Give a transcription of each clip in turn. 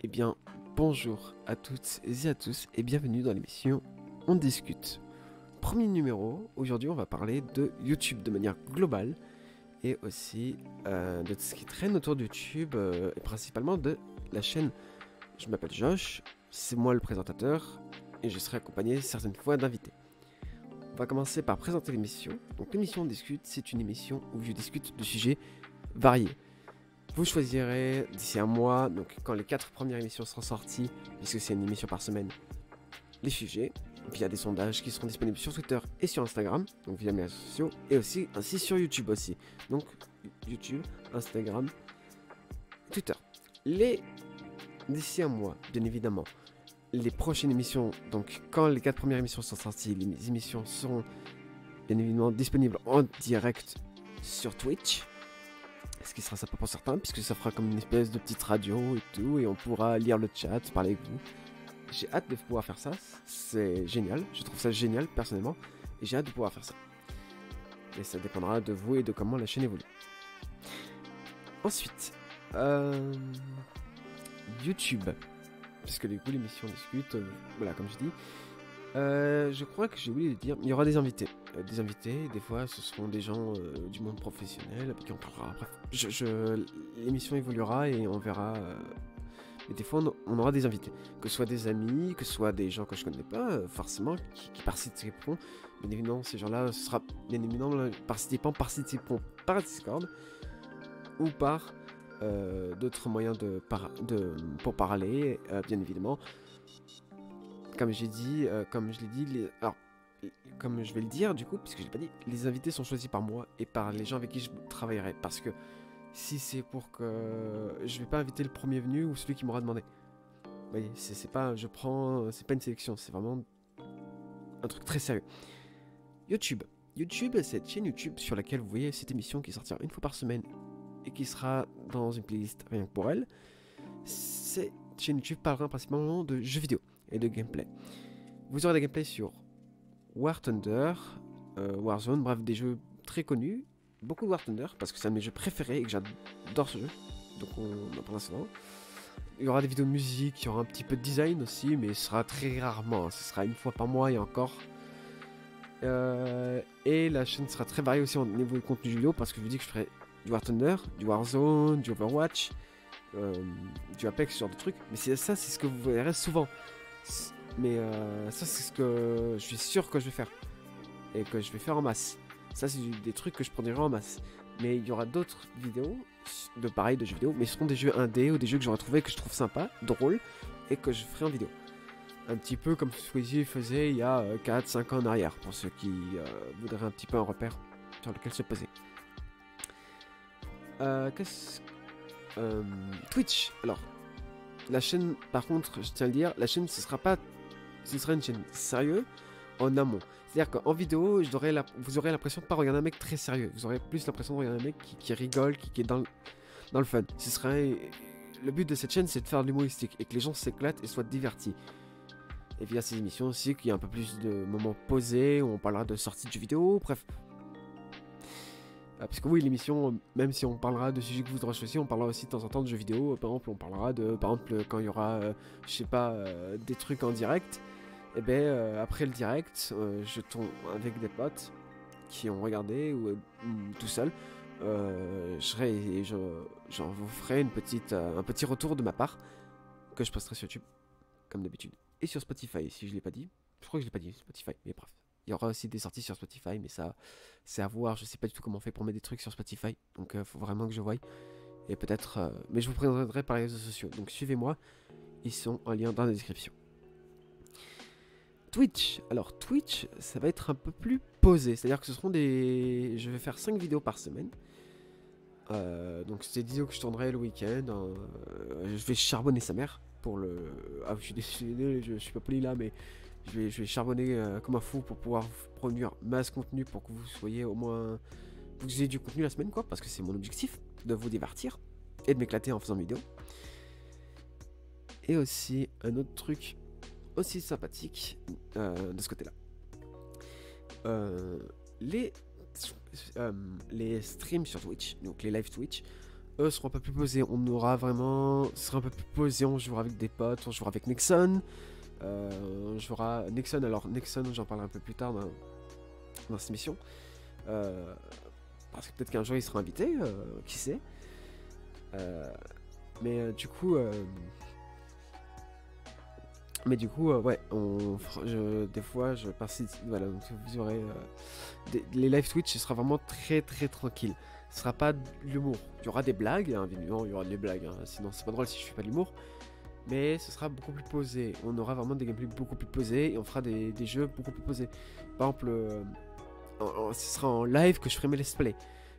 Eh bien, bonjour à toutes et à tous et bienvenue dans l'émission On discute. Premier numéro, aujourd'hui on va parler de YouTube de manière globale et aussi de ce qui traîne autour de YouTube et principalement de la chaîne. Je m'appelle Josh, c'est moi le présentateur et je serai accompagné certaines fois d'invités. On va commencer par présenter l'émission. Donc l'émission On discute, c'est une émission où je discute de sujets variés. Vous choisirez d'ici un mois, donc quand les 4 premières émissions seront sorties, puisque c'est une émission par semaine, les sujets, via des sondages qui seront disponibles sur Twitter et sur Instagram, donc via mes réseaux sociaux, et aussi ainsi sur YouTube aussi. Donc YouTube, Instagram, Twitter. D'ici un mois, bien évidemment, les prochaines émissions, donc quand les 4 premières émissions sont sorties, les émissions seront bien évidemment disponibles en direct sur Twitch. Ce qui sera sympa pour certains, puisque ça fera comme une espèce de petite radio et tout, et on pourra lire le chat, parler avec vous. J'ai hâte de pouvoir faire ça, c'est génial, je trouve ça génial personnellement, et j'ai hâte de pouvoir faire ça. Et ça dépendra de vous et de comment la chaîne évolue. Ensuite, YouTube, puisque du coup l'émission discute, voilà comme je dis. Je crois que j'ai oublié de dire, il y aura des invités. Des fois ce seront des gens du monde professionnel avec qui on parlera. Bref, l'émission évoluera et on verra. Mais des fois on aura des invités. Que ce soit des amis, que ce soit des gens que je connais pas, forcément, qui participeront. Bien évidemment, ces gens-là, ce sera bien évidemment participeront par Discord ou par d'autres moyens pour parler, bien évidemment. Comme j'ai dit, comme je l'ai dit, comme je vais le dire du coup, puisque je l'ai pas dit, les invités sont choisis par moi et par les gens avec qui je travaillerai. Parce que si c'est pour que je vais pas inviter le premier venu ou celui qui m'aura demandé. Vous voyez, c'est pas une sélection, c'est vraiment un truc très sérieux. YouTube, c'est cette chaîne YouTube sur laquelle vous voyez cette émission qui sortira une fois par semaine et qui sera dans une playlist rien que pour elle. Cette chaîne YouTube parlera principalement de jeux vidéo et de gameplay. Vous aurez des gameplays sur War Thunder, Warzone, bref, des jeux très connus. Beaucoup de War Thunder, parce que c'est un de mes jeux préférés et que j'adore ce jeu. Donc on en parlera souvent. Il y aura des vidéos de musique, il y aura un petit peu de design aussi, mais ce sera très rarement. Ce sera une fois par mois et encore. Et la chaîne sera très variée aussi au niveau du contenu vidéo, parce que je vous dis que je ferai du War Thunder, du Warzone, du Overwatch, du Apex, ce genre de trucs. Mais c'est ce que vous verrez souvent. Mais ça, c'est ce que je suis sûr que je vais faire. Et que je vais faire en masse. Ça, c'est des trucs que je produirai en masse. Mais il y aura d'autres vidéos, de jeux vidéo, mais ce seront des jeux indés ou des jeux que j'aurais trouvé que je trouve sympa, drôles, et que je ferai en vidéo. Un petit peu comme Squeezie faisait il y a 4-5 ans en arrière, pour ceux qui voudraient un petit peu un repère sur lequel se poser. Twitch, alors, la chaîne, par contre, je tiens à le dire, la chaîne, ce sera une chaîne sérieuse en amont. C'est-à-dire qu'en vidéo, vous aurez l'impression de ne pas regarder un mec très sérieux. Vous aurez plus l'impression de regarder un mec qui rigole, qui est dans le fun. Le but de cette chaîne, c'est de faire de l'humoristique et que les gens s'éclatent et soient divertis. Et via ces émissions aussi, qu'il y a un peu plus de moments posés où on parlera de sorties de jeux vidéo, bref. Parce que oui, l'émission, même si on parlera de sujets que vous aurez choisis, on parlera aussi de temps en temps de jeux vidéo. Par exemple, on parlera quand il y aura, je sais pas, des trucs en direct. Et ben après le direct, je tombe avec des potes qui ont regardé ou tout seul. J'en vous ferai un petit retour de ma part que je posterai sur YouTube, comme d'habitude. Et sur Spotify, si je l'ai pas dit. Je crois que je l'ai pas dit, Spotify, mais bref. Il y aura aussi des sorties sur Spotify, mais ça, c'est à voir. Je sais pas du tout comment on fait pour mettre des trucs sur Spotify. Donc faut vraiment que je voie. Et peut-être... mais je vous présenterai par les réseaux sociaux. Donc suivez-moi. Ils sont en lien dans la description. Twitch, alors Twitch, ça va être un peu plus posé, c'est-à-dire que je vais faire 5 vidéos par semaine. Donc c'est des vidéos que je tournerai le week-end. Je vais charbonner sa mère pour le... Ah, je suis désolé, je suis pas poli là, mais je vais charbonner comme un fou pour pouvoir produire masse contenu pour que vous soyez au moins... Vous ayez du contenu la semaine, quoi, parce que c'est mon objectif, de vous divertir et de m'éclater en faisant vidéo. Et aussi, un autre truc aussi sympathique de ce côté-là. Les streams sur Twitch, donc les live Twitch, eux seront un peu plus posés. On aura vraiment... Ce sera un peu plus posé, on jouera avec des potes, on jouera avec Nexon. On jouera Nexon, alors Nexon, j'en parlerai un peu plus tard dans cette émission. Parce que peut-être qu'un jour il sera invité, qui sait. Mais du coup... ouais, des fois, je participe. Voilà, donc vous aurez. Les live Twitch, ce sera vraiment très très tranquille. Ce sera pas de l'humour. Il y aura des blagues, hein, évidemment, il y aura des blagues. Hein, sinon, c'est pas drôle si je fais pas de l'humour. Mais ce sera beaucoup plus posé. On aura vraiment des gameplays beaucoup plus posés et on fera des jeux beaucoup plus posés. Par exemple, ce sera en live que je ferai mes let's play.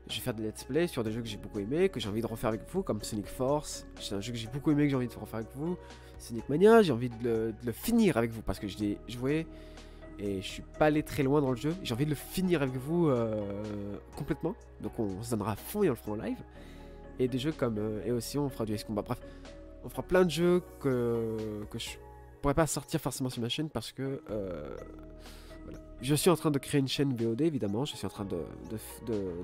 Je vais faire des let's play sur des jeux que j'ai beaucoup aimé, que j'ai envie de refaire avec vous, comme Sonic Force. C'est un jeu que j'ai beaucoup aimé, que j'ai envie de refaire avec vous. Sonic Mania, j'ai envie de le finir avec vous parce que je l'ai joué et je suis pas allé très loin dans le jeu. J'ai envie de le finir avec vous complètement. Donc on se donnera à fond et on le fera en live. Et des jeux comme... et aussi on fera du Ace Combat. Bref, on fera plein de jeux que je pourrais pas sortir forcément sur ma chaîne parce que... voilà. Je suis en train de créer une chaîne VOD évidemment. Je suis en train de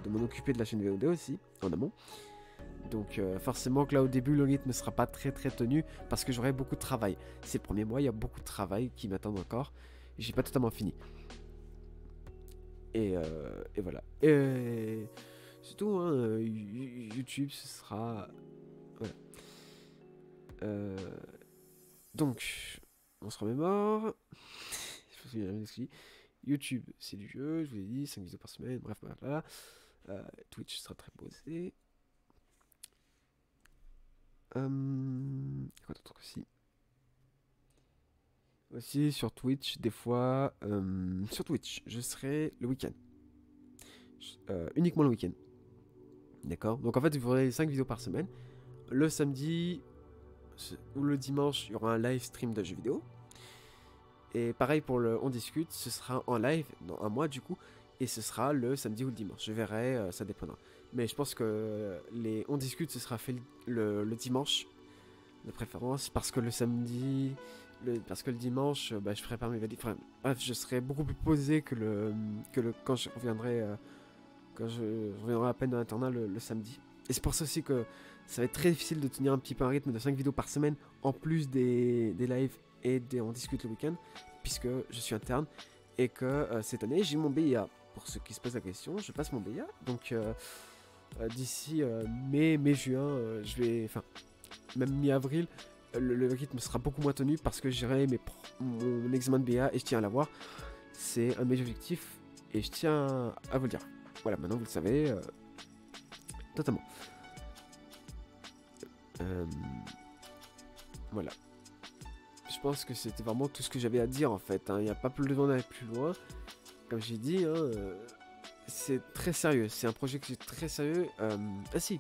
m'en occuper de la chaîne VOD aussi, en amont. Donc forcément que là au début le rythme ne sera pas très tenu parce que j'aurai beaucoup de travail. Ces premiers mois il y a beaucoup de travail qui m'attendent encore. Et j'ai pas totalement fini. Et voilà. Et c'est tout hein. YouTube ce sera... Voilà. Donc on se remémore. YouTube c'est du jeu, je vous ai dit, 5 vidéos par semaine, bref voilà. Twitch sera très posé. Quoi d'autre aussi? Aussi sur Twitch, des fois, sur Twitch, je serai le week-end. Uniquement le week-end. D'accord? Donc en fait, vous aurez 5 vidéos par semaine. Le samedi ou le dimanche, il y aura un live stream de jeux vidéo. Et pareil pour le On Discute, ce sera en live dans un mois du coup. Et ce sera le samedi ou le dimanche. Je verrai, ça dépendra. Mais je pense que les On Discute, ce sera fait le dimanche, de préférence, parce que le samedi, parce que le dimanche, bah, je ferai pas mes valides. Enfin, bref, je serai beaucoup plus posé quand je reviendrai, à peine dans l'internat le samedi. Et c'est pour ça aussi que ça va être très difficile de tenir un petit peu un rythme de 5 vidéos par semaine, en plus des lives et des On Discute le week-end, puisque je suis interne, et que cette année, j'ai mon BIA. Pour ceux qui se posent la question, je passe mon BIA, donc d'ici mai-juin, je vais, enfin, même mi-avril, le rythme sera beaucoup moins tenu parce que j'irai mon examen de BA et je tiens à l'avoir. C'est un de mes objectifs et je tiens à vous le dire. Voilà, maintenant vous le savez totalement. Voilà. Je pense que c'était vraiment tout ce que j'avais à dire en fait. Il n'y a pas plus besoin d'aller plus loin. Comme j'ai dit, c'est très sérieux. C'est un projet qui est très sérieux. Ah si.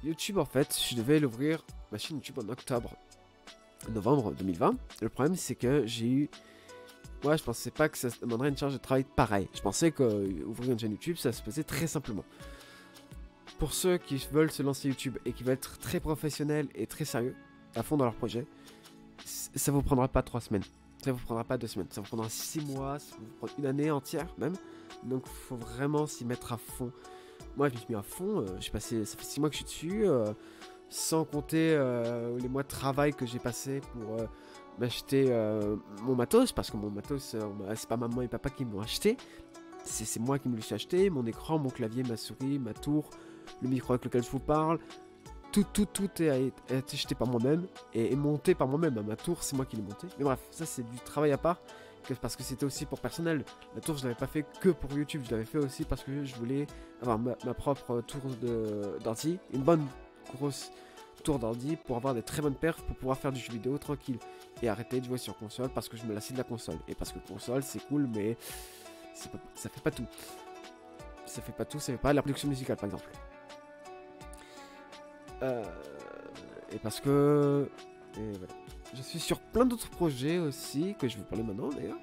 YouTube en fait, je devais l'ouvrir, ma chaîne YouTube en novembre 2020. Le problème c'est que j'ai eu... Moi je pensais pas que ça demanderait une charge de travail pareille. Je pensais qu'ouvrir une chaîne YouTube ça se faisait très simplement. Pour ceux qui veulent se lancer YouTube et qui veulent être très professionnels et très sérieux, à fond dans leur projet, ça vous prendra pas 3 semaines. Ça vous prendra pas 2 semaines. Ça vous prendra 6 mois, ça vous prendra une année entière même. Donc faut vraiment s'y mettre à fond. Moi, je me suis mis à fond. Ça fait 6 mois que je suis dessus, sans compter les mois de travail que j'ai passé pour m'acheter mon matos, parce que mon matos, c'est pas maman et papa qui m'ont acheté. C'est moi qui me le suis acheté. Mon écran, mon clavier, ma souris, ma tour, le micro avec lequel je vous parle. Tout a été acheté par moi-même et monté par moi-même. Ma tour, c'est moi qui l'ai monté. Mais bref, ça, c'est du travail à part. Parce que c'était aussi pour personnel. La tour, je l'avais pas fait que pour YouTube, je l'avais fait aussi parce que je voulais avoir ma propre tour d'ordi, une bonne grosse tour d'ordi pour avoir des très bonnes perfs pour pouvoir faire du jeu vidéo tranquille et arrêter de jouer sur console parce que je me lassais de la console et parce que console c'est cool mais ça fait pas tout. Ça fait pas la production musicale par exemple. Et parce que voilà. Je suis sur plein d'autres projets aussi, que je vais vous parler maintenant d'ailleurs.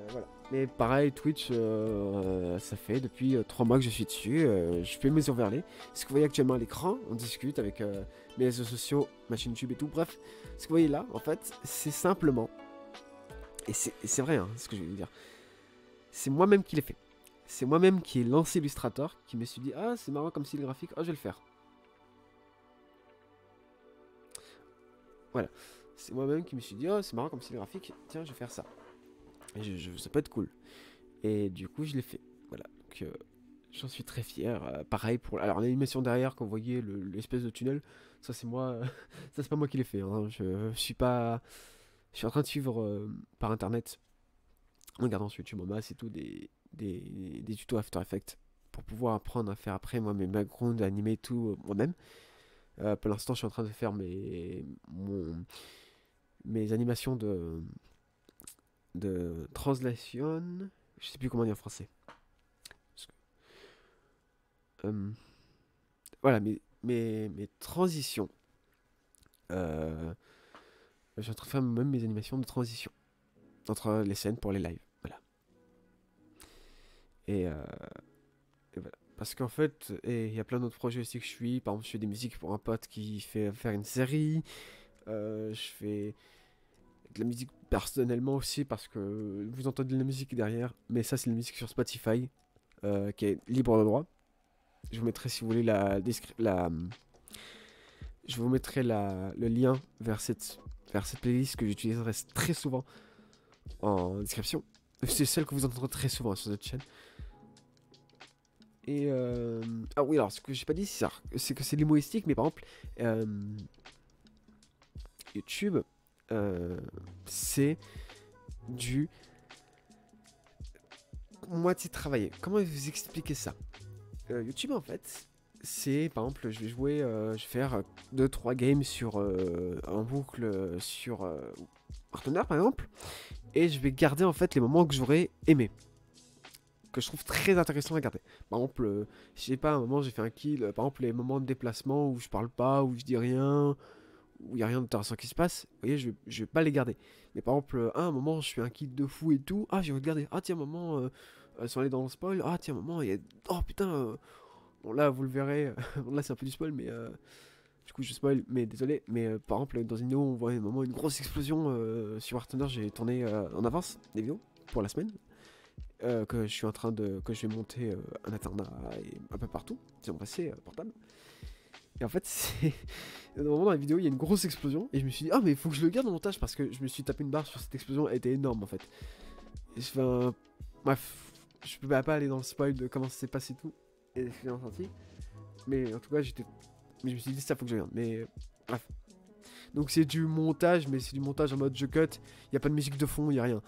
Voilà. Mais pareil, Twitch, ça fait depuis 3 mois que je suis dessus. Je fais mes overlays. Ce que vous voyez actuellement à l'écran, on discute avec mes réseaux sociaux, ma chaîne YouTube et tout. Bref, ce que vous voyez là, en fait, c'est simplement... Et c'est vrai, hein, ce que je vais vous dire. C'est moi-même qui l'ai fait. c'est moi-même qui ai lancé Illustrator, qui me suis dit, ah, c'est marrant comme style graphique, oh, je vais le faire. Voilà. C'est moi-même qui me suis dit, oh, c'est marrant comme style graphique, tiens, je vais faire ça. Et ça peut être cool. Et du coup, je l'ai fait. Voilà. Donc, j'en suis très fier. Pareil pour. Alors, l'animation derrière, quand vous voyez l'espèce de tunnel, ça, c'est moi. Ça, c'est pas moi qui l'ai fait. Hein. Je suis pas. Je suis en train de suivre par internet, en regardant sur YouTube en masse et tout, des tutos After Effects pour pouvoir apprendre à faire après moi mes backgrounds, animer tout moi-même. Pour l'instant, je suis en train de faire mes animations de translation. Je sais plus comment dire en français. Voilà, mes transitions. Je suis en train de faire même mes animations de transition entre les scènes pour les lives. Voilà. Et voilà. Parce qu'en fait, il y a plein d'autres projets aussi que je suis. Par exemple, je fais des musiques pour un pote qui fait faire une série. Je fais de la musique personnellement aussi parce que vous entendez de la musique derrière. Mais ça, c'est la musique sur Spotify qui est libre de droit. Je vous mettrai, si vous voulez, je vous mettrai le lien vers cette playlist que j'utiliserai très souvent en description. C'est celle que vous entendrez très souvent sur cette chaîne. Et ah oui, alors ce que j'ai pas dit, c'est que c'est l'humoristique, mais par exemple, YouTube, c'est du moitié travaillé. Comment vous expliquer ça? YouTube, en fait, c'est par exemple, je vais jouer, je vais faire 2-3 games sur en boucle sur Hearthstone par exemple, et je vais garder en fait les moments que j'aurais aimé, que je trouve très intéressant à garder. Par exemple, je sais pas, à un moment j'ai fait un kill, par exemple les moments de déplacement où je parle pas, où je dis rien, où il y a rien d'intéressant qui se passe, vous voyez, je vais pas les garder. Mais par exemple, à un moment je fais un kill de fou et tout, ah j'ai regardé, ah tiens maman, sans aller dans le spoil, ah tiens maman, il y a, oh putain, bon là vous le verrez, là c'est un peu du spoil, mais du coup je spoil, mais désolé, mais par exemple dans une vidéo on voit un moment une grosse explosion sur Hearthstone, j'ai tourné en avance des vidéos pour la semaine. Que je vais monter un internat et un peu partout, c'est mon passé portable. Et en fait, c'est un moment dans la vidéo, il y a une grosse explosion et je me suis dit ah mais il faut que je le garde en montage parce que je me suis tapé une barre sur cette explosion, elle était énorme en fait. Et bref, je peux pas aller dans le spoil de comment ça s'est passé tout et je suis bien senti. Mais en tout cas, mais je me suis dit ça faut que je regarde. Mais bref. Donc c'est du montage, mais c'est du montage en mode je cut. Il y a pas de musique de fond, il y a rien.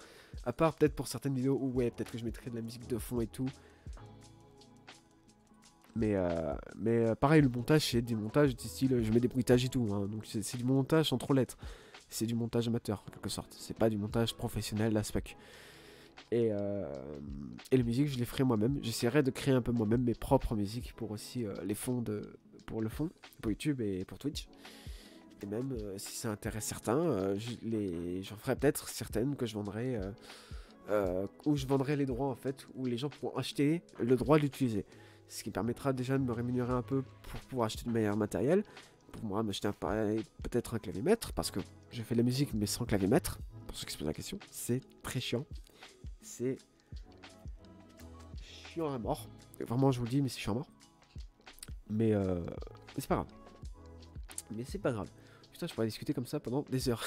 À part peut-être pour certaines vidéos où ouais, peut-être que je mettrai de la musique de fond et tout. Mais pareil, le montage c'est du montage du style je mets des bruitages et tout. Hein, donc c'est du montage sans trop l'être. C'est du montage amateur en quelque sorte. C'est pas du montage professionnel, as fuck. Et les musiques, je les ferai moi-même. J'essaierai de créer un peu moi-même mes propres musiques pour aussi les fonds pour le fond, pour YouTube et pour Twitch. Et même si ça intéresse certains, j'en ferai peut-être certaines que je vendrai, où je vendrai les droits en fait, où les gens pourront acheter le droit de l'utiliser. Ce qui permettra déjà de me rémunérer un peu pour pouvoir acheter de meilleur matériel, pour moi m'acheter peut-être un clavier maître, parce que je fais de la musique mais sans clavier maître, pour ceux qui se posent la question, c'est très chiant. C'est chiant à mort. Vraiment je vous le dis, mais c'est chiant à mort. Mais c'est pas grave. Mais c'est pas grave. Putain, je pourrais discuter comme ça pendant des heures.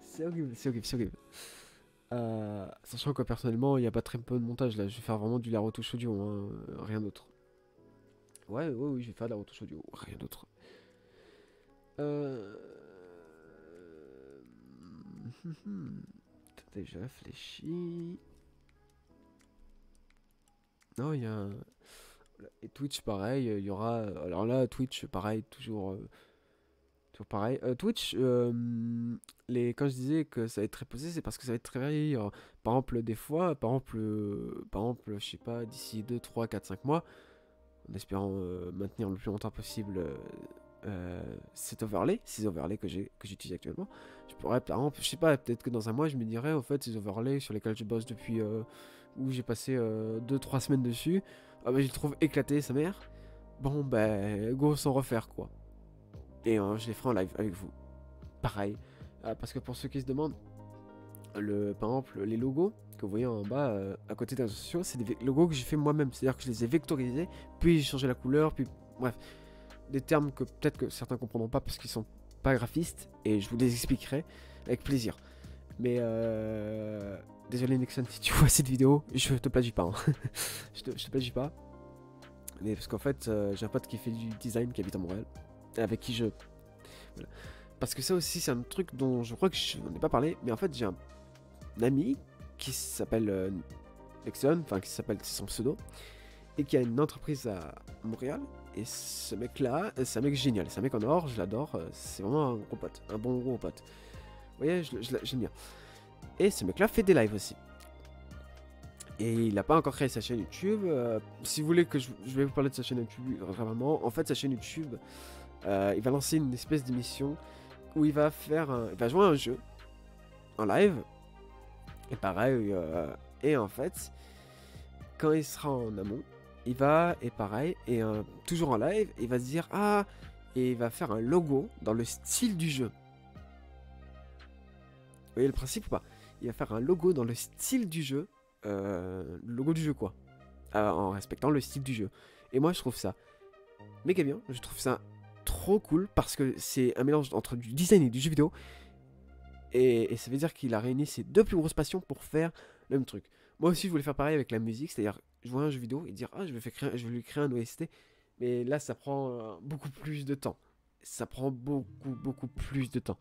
C'est horrible, c'est horrible, c'est horrible. Sachant que personnellement, il n'y a pas très peu de montage là. Je vais faire vraiment du la retouche audio, hein, rien d'autre. Ouais, oui, je vais faire de la retouche audio, rien d'autre. Attendez, j'ai réfléchi. Non, il y a. Et Twitch, pareil, il y aura. Alors là, Twitch, pareil, toujours pareil. Twitch, quand je disais que ça va être très posé, c'est parce que ça va être très varié. Par exemple, des fois, par exemple, je sais pas, d'ici 2, 3, 4, 5 mois, en espérant maintenir le plus longtemps possible ces overlays que j'utilise actuellement, je pourrais, par exemple, je sais pas, peut-être que dans un mois, je me dirais, au fait, ces overlays sur lesquels je bosse depuis, où j'ai passé 2-3 semaines dessus, ah bah, je les trouve éclatés, sa mère. Bon, bah, go sans refaire, quoi. Et je les ferai en live avec vous. Pareil. Parce que pour ceux qui se demandent, par exemple, les logos que vous voyez en bas, à côté des réseaux sociaux, c'est des logos que j'ai fait moi-même. C'est-à-dire que je les ai vectorisés, puis j'ai changé la couleur, puis bref. Des termes que peut-être que certains comprendront pas parce qu'ils sont pas graphistes, et je vous les expliquerai avec plaisir. Mais désolé Nixon, si tu vois cette vidéo, je te plagie pas. Hein. je te plagie pas. Mais parce qu'en fait, j'ai un pote qui fait du design, qui habite à Montréal, avec qui je... Voilà. Parce que ça aussi, c'est un truc dont je crois que je n'en ai pas parlé, mais en fait, j'ai un ami qui s'appelle Nixon, enfin qui s'appelle, c'est son pseudo, et qui a une entreprise à Montréal. Et ce mec-là, c'est un mec génial, c'est un mec en or, je l'adore, c'est vraiment un gros pote, un bon gros pote. Vous voyez, j'aime bien. Et ce mec-là fait des lives aussi. Et il n'a pas encore créé sa chaîne YouTube. Si vous voulez que je vais vous parler de sa chaîne YouTube vraiment, en fait sa chaîne YouTube, il va lancer une espèce d'émission où il va il va jouer à un jeu en live. Et pareil, et en fait, quand il sera en amont, il va, et pareil, et toujours en live, il va se dire ah, et il va faire un logo dans le style du jeu. Vous voyez le principe ou pas? Il va faire un logo dans le style du jeu. Le logo du jeu quoi, en respectant le style du jeu. Et moi je trouve ça méga bien, je trouve ça trop cool parce que c'est un mélange entre du design et du jeu vidéo, et ça veut dire qu'il a réuni ses deux plus grosses passions pour faire le même truc. Moi aussi je voulais faire pareil avec la musique, c'est à dire jouer à un jeu vidéo et dire ah je vais lui créer un OST, mais là ça prend beaucoup plus de temps, ça prend beaucoup plus de temps.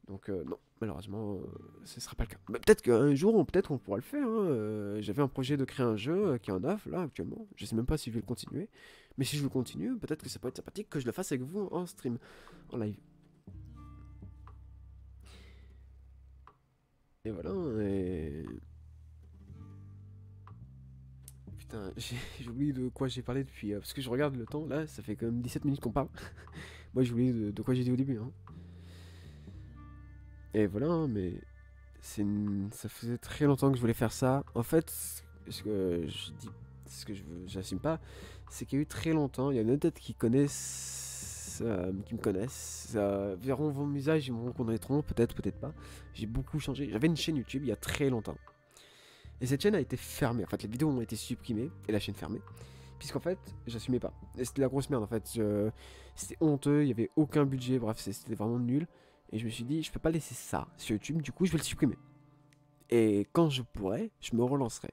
Donc non, malheureusement, ce sera pas le cas. Mais peut-être qu'un jour, peut-être on pourra le faire. Hein. J'avais un projet de créer un jeu qui est en off, là, actuellement. Je sais même pas si je vais le continuer. Mais si je le continue, peut-être que ça peut être sympathique que je le fasse avec vous en stream, en live. Et voilà, et... Putain, j'ai oublié de quoi j'ai parlé depuis... parce que je regarde le temps, là, ça fait quand même 17 minutes qu'on parle. Moi, j'ai oublié de quoi j'ai dit au début. Hein. Et voilà, hein, mais... Ça faisait très longtemps que je voulais faire ça. En fait, ce que je dis, ce que j'assume pas, c'est qu'il y a eu très longtemps, il y a une tête qui me connaissent, verront mon visage, ils me reconnaîtront, peut-être, peut-être pas. J'ai beaucoup changé. J'avais une chaîne YouTube il y a très longtemps. Et cette chaîne a été fermée. En fait, les vidéos ont été supprimées et la chaîne fermée. Puisqu'en fait, j'assumais pas. Et c'était la grosse merde en fait. C'était honteux, il y avait aucun budget, bref, c'était vraiment nul. Et je me suis dit, je peux pas laisser ça sur YouTube, du coup, je vais le supprimer. Et quand je pourrai, je me relancerai.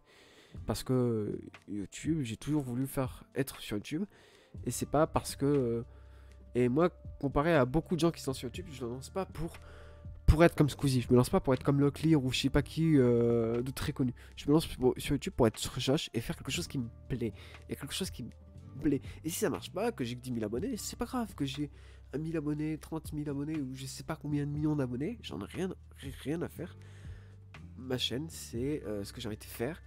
Parce que YouTube, j'ai toujours voulu être sur YouTube. Et c'est pas parce que... et moi, comparé à beaucoup de gens qui sont sur YouTube, je ne lance pas pour être comme Squeezie. Je me lance pas pour être comme Locklear ou je sais pas qui de très connu. Je me lance sur YouTube pour être sur Josh et faire quelque chose qui me plaît. Et quelque chose qui me plaît. Et si ça marche pas, que j'ai que 10 000 abonnés, c'est pas grave. Que j'ai 1 000 abonnés, 30 000 abonnés ou je sais pas combien de millions d'abonnés, j'en ai rien à faire. Ma chaîne, c'est ce que j'ai envie de faire.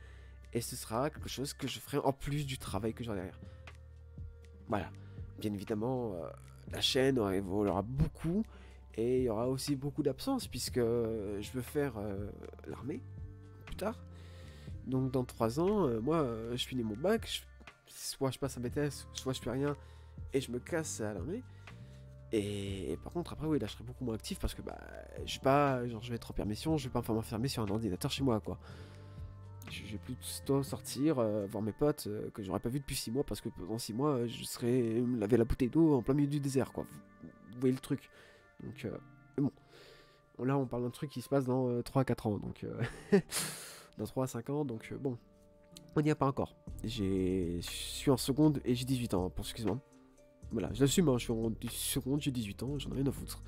Et ce sera quelque chose que je ferai en plus du travail que j'aurai derrière. Voilà. Bien évidemment, la chaîne évoluera beaucoup. Et il y aura aussi beaucoup d'absences, puisque je veux faire l'armée plus tard. Donc dans 3 ans, moi, je finis mon bac. Soit je passe un BTS, soit je fais rien. Et je me casse à l'armée. Et par contre, après, oui, là, je serai beaucoup moins actif parce que bah, je vais être en permission, je vais pas m'enfermer sur un ordinateur chez moi, quoi. Je vais plutôt sortir, voir mes potes que j'aurais pas vu depuis 6 mois parce que pendant 6 mois, je serais me laver la bouteille d'eau en plein milieu du désert, quoi. Vous voyez le truc. Donc, bon. Là, on parle d'un truc qui se passe dans 3 à 4 ans, donc... dans 3 à 5 ans, donc bon. On n'y a pas encore. Je suis en seconde et j'ai 18 ans, pour excuse-moi. Voilà, je l'assume, hein, je suis en seconde, j'ai 18 ans, j'en ai rien à foutre.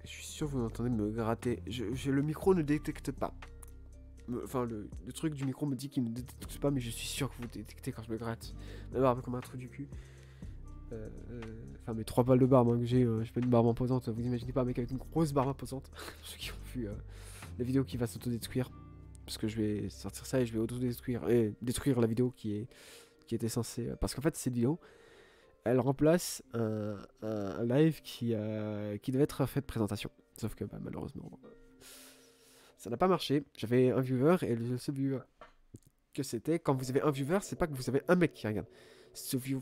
Je suis sûr que vous entendez me gratter. Le micro ne détecte pas. Enfin, le truc du micro me dit qu'il ne détecte pas, mais je suis sûr que vous détectez quand je me gratte. Ma barbe comme un trou du cul. Enfin, mes 3 balles de barbe hein, que j'ai pas une barbe imposante. Vous imaginez pas un mec avec une grosse barbe imposante. Pour ceux qui ont vu la vidéo qui va s'autodétruire. Parce que je vais sortir ça et je vais autodétruire. Et détruire la vidéo qui était censée. Parce qu'en fait, cette vidéo, elle remplace un live qui devait être fait de présentation. Sauf que bah, malheureusement, ça n'a pas marché. J'avais un viewer et le seul viewer que c'était, quand vous avez un viewer, c'est pas que vous avez un mec qui regarde. Ce viewer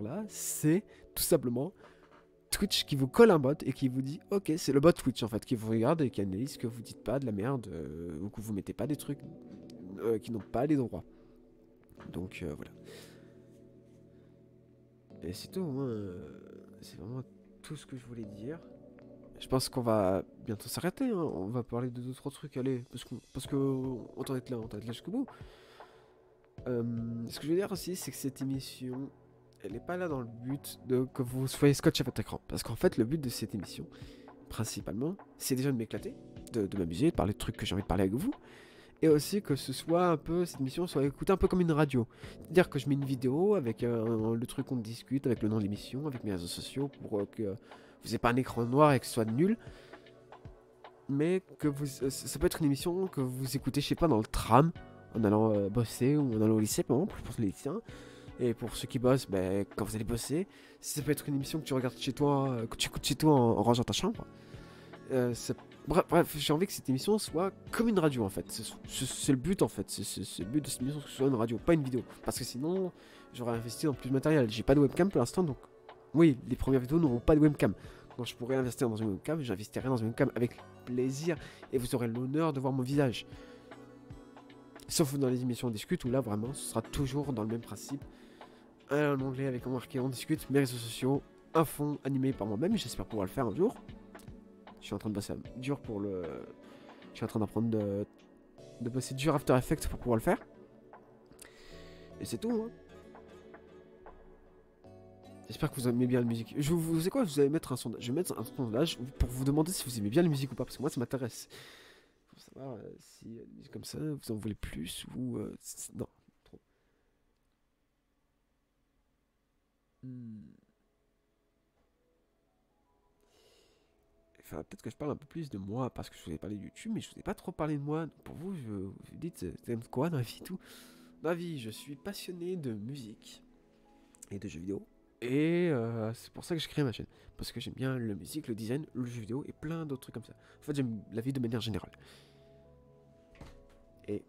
là, c'est tout simplement Twitch qui vous colle un bot et qui vous dit ok, c'est le bot Twitch en fait qui vous regarde et qui analyse que vous dites pas de la merde ou que vous mettez pas des trucs qui n'ont pas les droits. Donc voilà. Et c'est tout, hein, c'est vraiment tout ce que je voulais dire. Je pense qu'on va bientôt s'arrêter, hein. On va parler de 2-3 trucs, allez, parce que on t'en est là, jusqu'au bout. Ce que je veux dire aussi, c'est que cette émission, elle n'est pas là dans le but de que vous soyez scotché à votre écran. Parce qu'en fait, le but de cette émission, principalement, c'est déjà de m'éclater, de m'amuser, de parler de trucs que j'ai envie de parler avec vous. Et aussi que ce soit un peu, cette émission soit écoutée un peu comme une radio. C'est-à-dire que je mets une vidéo avec le truc qu'on discute, avec le nom de l'émission, avec mes réseaux sociaux, pour que vous n'ayez pas un écran noir et que ce soit nul. Mais que vous, ça peut être une émission que vous écoutez, je sais pas, dans le tram, en allant bosser ou en allant au lycée, par exemple, pour les lycéens. Et pour ceux qui bossent, ben, quand vous allez bosser, ça peut être une émission que tu regardes chez toi, que tu écoutes chez toi en rangeant ta chambre. Bref, j'ai envie que cette émission soit comme une radio en fait. C'est le but en fait. C'est le but de cette émission, que ce soit une radio, pas une vidéo. Parce que sinon, j'aurais investi dans plus de matériel. J'ai pas de webcam pour l'instant, donc oui, les premières vidéos n'auront pas de webcam. Quand je pourrais investir dans une webcam, j'investirai dans une webcam avec plaisir et vous aurez l'honneur de voir mon visage. Sauf dans les émissions on discute où là vraiment ce sera toujours dans le même principe. Un onglet avec un marqué on discute, mes réseaux sociaux, un fond animé par moi-même, j'espère pouvoir le faire un jour. Je suis en train de bosser dur pour le... Je suis en train d'apprendre de bosser dur After Effects pour pouvoir le faire. Et c'est tout, hein. J'espère que vous aimez bien la musique. Vous savez quoi, vous allez mettre un sondage. Je vais mettre un sondage pour vous demander si vous aimez bien la musique ou pas, parce que moi ça m'intéresse. Pour savoir si la musique comme ça, vous en voulez plus ou... non, trop. Enfin, peut-être que je parle un peu plus de moi parce que je vous ai parlé de YouTube, mais je vous ai pas trop parlé de moi. Pour vous, vous dites, t'aimes quoi dans la vie tout? Dans la vie, je suis passionné de musique et de jeux vidéo. Et c'est pour ça que j'ai créé ma chaîne. Parce que j'aime bien la musique, le design, le jeu vidéo et plein d'autres trucs comme ça. En fait, j'aime la vie de manière générale. Et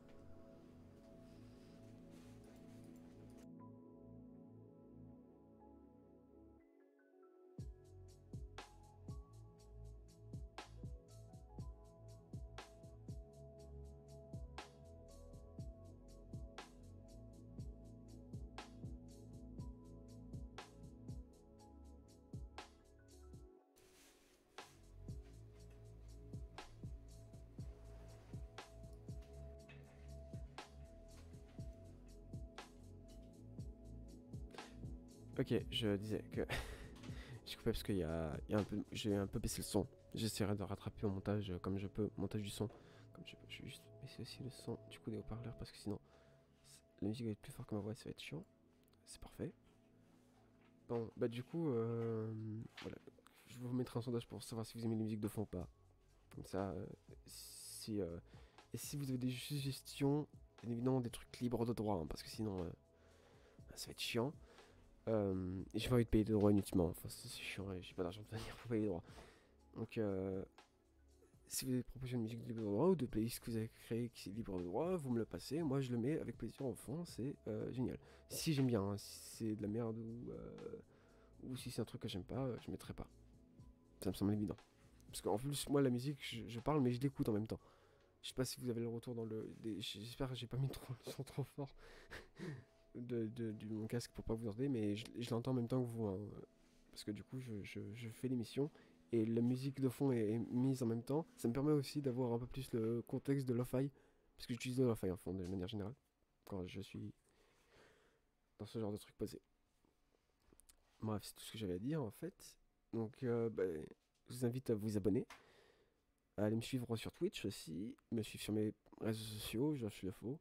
ok, je disais que je coupais parce qu'il y a un peu, j'ai un peu baissé le son. J'essaierai de rattraper au montage comme je peux, montage du son, comme je peux. Je vais juste baisser aussi le son du coup des haut-parleurs parce que sinon la musique va être plus forte que ma voix, ça va être chiant. C'est parfait. Bon, bah du coup, voilà. Je vais vous mettre un sondage pour savoir si vous aimez les musiques de fond ou pas. Comme ça, si et si vous avez des suggestions, bien évidemment des trucs libres de droit, hein, parce que sinon ça va être chiant. Et j'ai pas envie de payer des droits inutilement. Enfin, c'est chiant et j'ai pas d'argent de venir pour payer les droits. Donc, si vous avez des propositions de musique libre de droit ou de playlists que vous avez créées qui est libre de droit, vous me le passez. Moi, je le mets avec plaisir en fond. C'est génial. Si j'aime bien, hein, si c'est de la merde ou si c'est un truc que j'aime pas, je mettrai pas. Ça me semble évident. Parce qu'en plus, moi, la musique, je parle, mais je l'écoute en même temps. Je sais pas si vous avez le retour dans le. J'espère que j'ai pas mis trop, le son trop fort de mon casque pour pas vous entendre, mais je l'entends en même temps que vous. Hein, parce que du coup, je fais l'émission et la musique de fond est mise en même temps. Ça me permet aussi d'avoir un peu plus le contexte de lo-fi. Parce que j'utilise le lo-fi en fond de manière générale. Quand je suis dans ce genre de truc posé. Bref, c'est tout ce que j'avais à dire en fait. Donc, bah, je vous invite à vous abonner. À aller me suivre sur Twitch aussi. Me suivre sur mes réseaux sociaux, Josh Le Faux.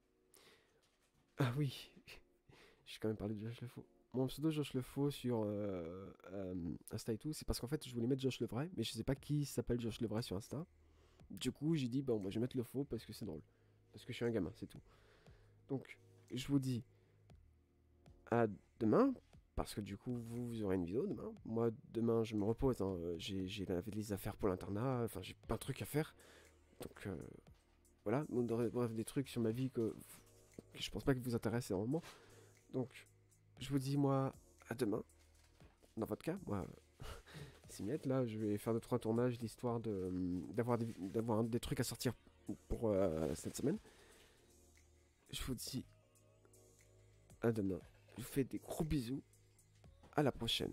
Ah oui, j'ai quand même parlé de Josh Le Faux. Mon pseudo Josh Le Faux sur Insta et tout, c'est parce qu'en fait je voulais mettre Josh Le Vrai, mais je sais pas qui s'appelle Josh Le Vrai sur Insta. Du coup, j'ai dit, bon, moi je vais mettre Le Faux parce que c'est drôle. Parce que je suis un gamin, c'est tout. Donc, je vous dis à demain, parce que du coup, vous aurez une vidéo demain. Moi, demain, je me repose. Hein. J'ai des affaires pour l'internat. Enfin, j'ai plein de trucs à faire. Donc, voilà. Bref, des trucs sur ma vie que je pense pas que vous intéressent énormément. Donc, je vous dis, moi, à demain. Dans votre cas, moi, s'y mettre. Là, je vais faire 2-3 tournages d'histoire d'avoir des trucs à sortir pour cette semaine. Je vous dis à demain. Je vous fais des gros bisous. À la prochaine.